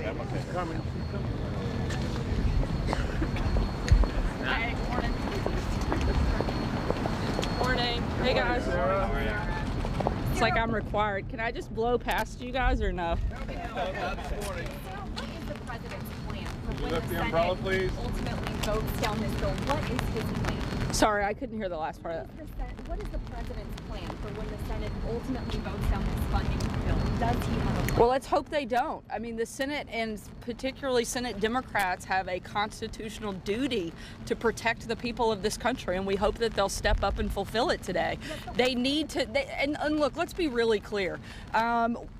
I'm okay. Carmen. Hi, morning. Morning. Hey guys. It's like I'm required. Can I just blow past you guys or no? What is the president's plan for when Lift the the umbrella, Senate please. ultimately votes down this bill? What is his plan? Sorry, I couldn't hear the last part of that. What is the president's plan for when the Senate ultimately votes down this funding bill? Does he have a plan? Well, let's hope they don't. I mean, the Senate and particularly Senate Democrats have a constitutional duty to protect the people of this country, and we hope that they'll step up and fulfill it today. They need to, and look, let's be really clear.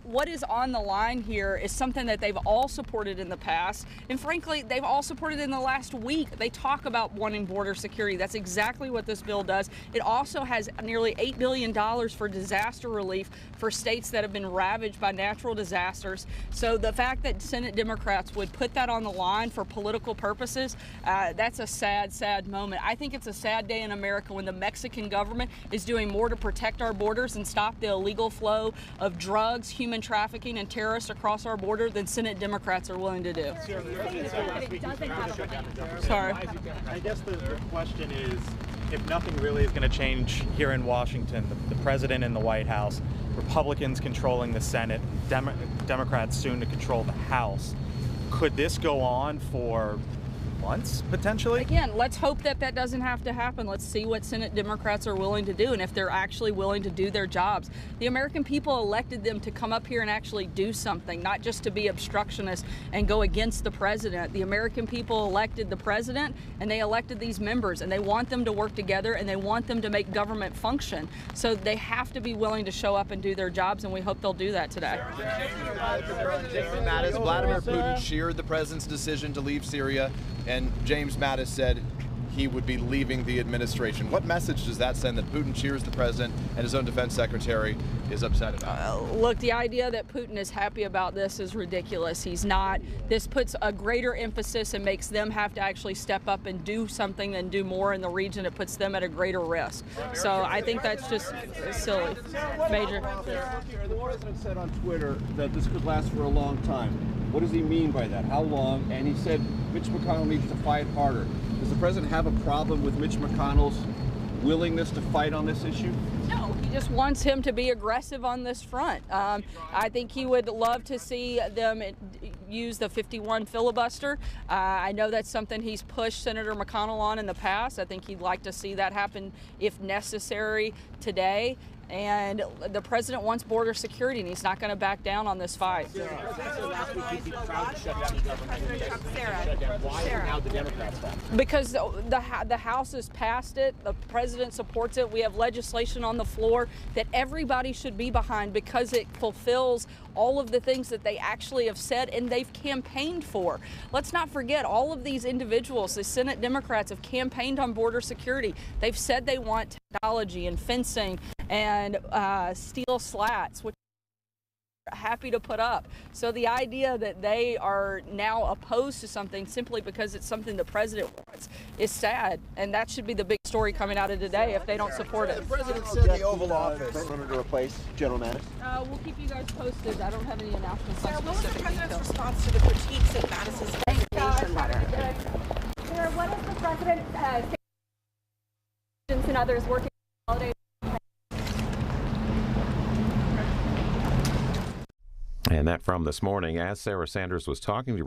What is on the line here is something that they've all supported in the past, and frankly, they've all supported in the last week. They talk about wanting border security. That's exactly what this bill does. It also has nearly $8 billion for disaster relief for states that have been ravaged by natural disasters. So the fact that Senate Democrats would put that on the line for political purposes, that's a sad, sad moment. I think it's a sad day in America when the Mexican government is doing more to protect our borders and stop the illegal flow of drugs, human trafficking, and terrorists across our border than Senate Democrats are willing to do. Sorry. I guess the question is, if nothing really is going to change here in Washington, the president in the White House, Republicans controlling the Senate, Democrats soon to control the House, could this go on for months, potentially? Again, let's hope that that doesn't have to happen. Let's see what Senate Democrats are willing to do and if they're actually willing to do their jobs. The American people elected them to come up here and actually do something, not just to be obstructionists and go against the president. The American people elected the president, and they elected these members, and they want them to work together, and they want them to make government function. So they have to be willing to show up and do their jobs, and we hope they'll do that today. Mattis, Vladimir Putin cheered the president's decision to leave Syria, and James Mattis said he would be leaving the administration. What message does that send that Putin cheers the president and his own defense secretary is upset about? Look, the idea that Putin is happy about this is ridiculous. He's not. This puts a greater emphasis and makes them have to actually step up and do something and do more in the region. It puts them at a greater risk. So I think that's just silly. Major. The president said on Twitter that this could last for a long time. What does he mean by that? How long? And he said Mitch McConnell needs to fight harder. Does the president have a problem with Mitch McConnell's willingness to fight on this issue? No, he just wants him to be aggressive on this front. I think he would love to see them use the 51 filibuster. I know that's something he's pushed Senator McConnell on in the past. I think he'd like to see that happen if necessary today. And the president wants border security, and he's not going to back down on this fight. Because the House has passed it, the president supports it. We have legislation on the floor that everybody should be behind because it fulfills all of the things that they actually have said and they've campaigned for. Let's not forget, all of these individuals, the Senate Democrats, have campaigned on border security. They've said they want technology and fencing and steel slats, which they're happy to put up. So the idea that they are now opposed to something simply because it's something the president wants is sad, and that should be the big story coming out of today if they don't support it. The president said the Oval Office to replace General Mattis. We'll keep you guys posted. I don't have any announcements on What was the specific president's details. response to the critiques of Mattis's resignation letter? Sarah, what is the president and others working holidays? And that from this morning, as Sarah Sanders was talking to